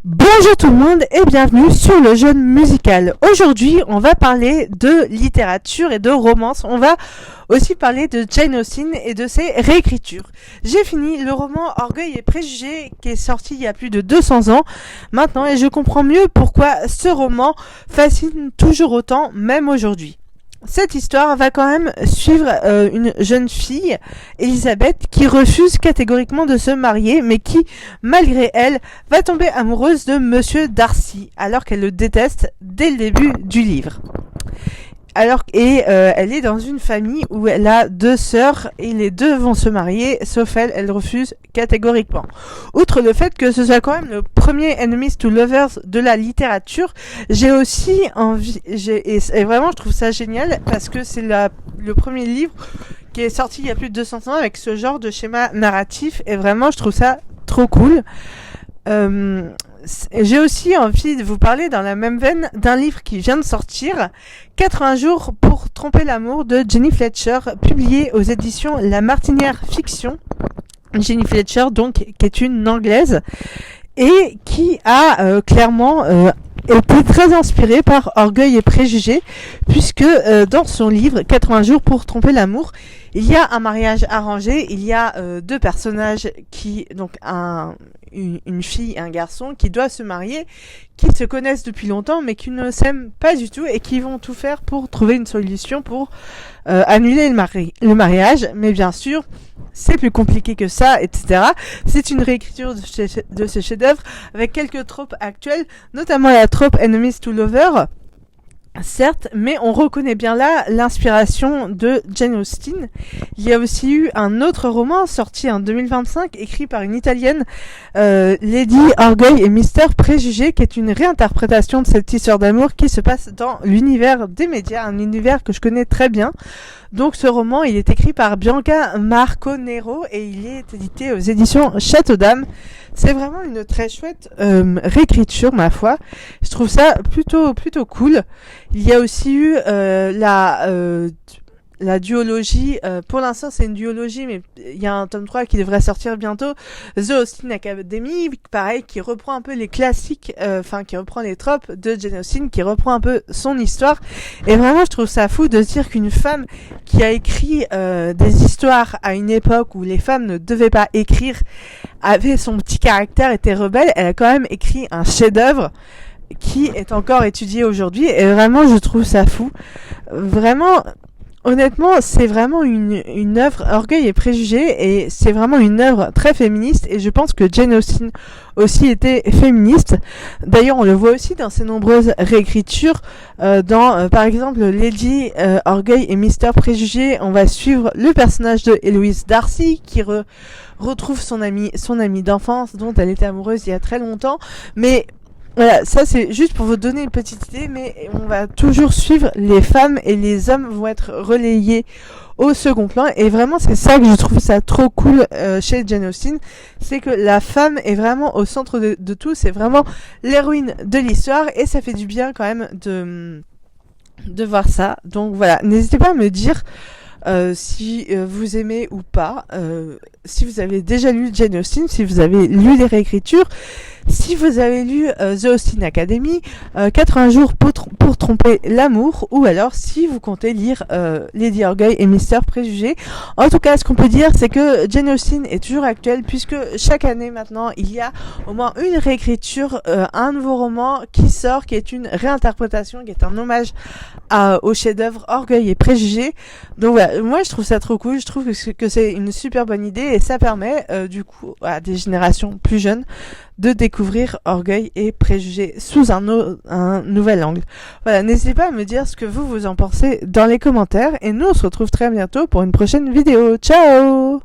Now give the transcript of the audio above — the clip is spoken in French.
Bonjour tout le monde et bienvenue sur le Jeune Musical. Aujourd'hui, on va parler de littérature et de romance. On va aussi parler de Jane Austen et de ses réécritures. J'ai fini le roman Orgueil et Préjugés qui est sorti il y a plus de 200 ans maintenant et je comprends mieux pourquoi ce roman fascine toujours autant, même aujourd'hui. Cette histoire va quand même suivre une jeune fille, Elisabeth, qui refuse catégoriquement de se marier, mais qui, malgré elle, va tomber amoureuse de Monsieur Darcy, alors qu'elle le déteste dès le début du livre. Elle est dans une famille où elle a deux sœurs et les deux vont se marier, sauf elle refuse catégoriquement. Outre le fait que ce soit quand même le premier Enemies to Lovers de la littérature, j'ai aussi envie, et vraiment je trouve ça génial parce que c'est le premier livre qui est sorti il y a plus de 200 ans avec ce genre de schéma narratif et vraiment je trouve ça trop cool. J'ai aussi envie de vous parler dans la même veine d'un livre qui vient de sortir, 80 jours pour tromper l'amour de Jenny Fletcher, publié aux éditions La Martinière Fiction. Jenny Fletcher, donc, qui est une Anglaise et qui a clairement été très inspirée par Orgueil et Préjugés, puisque dans son livre 80 jours pour tromper l'amour, il y a un mariage arrangé, il y a deux personnages une fille et un garçon qui doivent se marier, qui se connaissent depuis longtemps mais qui ne s'aiment pas du tout et qui vont tout faire pour trouver une solution pour annuler le mariage. Mais bien sûr, c'est plus compliqué que ça, etc. C'est une réécriture de ce chef-d'œuvre avec quelques tropes actuelles, notamment la trope Enemies to Lovers. Certes, mais on reconnaît bien là l'inspiration de Jane Austen. Il y a aussi eu un autre roman sorti en 2025, écrit par une Italienne, Lady Orgueil et Mister Préjugé, qui est une réinterprétation de cette histoire d'amour qui se passe dans l'univers des médias, un univers que je connais très bien. Donc ce roman, il est écrit par Bianca Marconero et il est édité aux éditions Château d'Âme. C'est vraiment une très chouette réécriture, ma foi. Je trouve ça plutôt cool. Il y a aussi eu la duologie, pour l'instant c'est une duologie, mais il y a un tome 3 qui devrait sortir bientôt, The Austen Academy, pareil, qui reprend un peu les classiques, qui reprend les tropes de Jane Austen, qui reprend un peu son histoire, et vraiment je trouve ça fou de se dire qu'une femme qui a écrit des histoires à une époque où les femmes ne devaient pas écrire, avait son petit caractère, était rebelle, elle a quand même écrit un chef-d'œuvre qui est encore étudié aujourd'hui, et vraiment je trouve ça fou. Vraiment, honnêtement, c'est vraiment une œuvre, Orgueil et Préjugés, et c'est vraiment une œuvre très féministe, et je pense que Jane Austen aussi était féministe. D'ailleurs, on le voit aussi dans ses nombreuses réécritures, par exemple, Lady Orgueil et Mister Préjugé, on va suivre le personnage de Héloïse Darcy, qui retrouve son amie d'enfance, dont elle était amoureuse il y a très longtemps, mais voilà, ça c'est juste pour vous donner une petite idée, mais on va toujours suivre les femmes et les hommes vont être relayés au second plan, et vraiment c'est ça que je trouve ça trop cool chez Jane Austen, c'est que la femme est vraiment au centre de tout, c'est vraiment l'héroïne de l'histoire, et ça fait du bien quand même de voir ça. Donc voilà, n'hésitez pas à me dire si vous aimez ou pas, si vous avez déjà lu Jane Austen, si vous avez lu les réécritures, si vous avez lu The Austen Academy, 80 jours pour tromper l'amour, ou alors si vous comptez lire Lady Orgueil et Mister Préjugé. En tout cas, ce qu'on peut dire, c'est que Jane Austen est toujours actuelle, puisque chaque année maintenant, il y a au moins une réécriture, un nouveau roman qui sort, qui est une réinterprétation, qui est un hommage au chef-d'œuvre Orgueil et Préjugé. Donc voilà, moi je trouve ça trop cool, je trouve que c'est une super bonne idée, et ça permet du coup à des générations plus jeunes de découvrir Orgueil et Préjugés sous un nouvel angle. Voilà, n'hésitez pas à me dire ce que vous en pensez dans les commentaires, et nous on se retrouve très bientôt pour une prochaine vidéo. Ciao!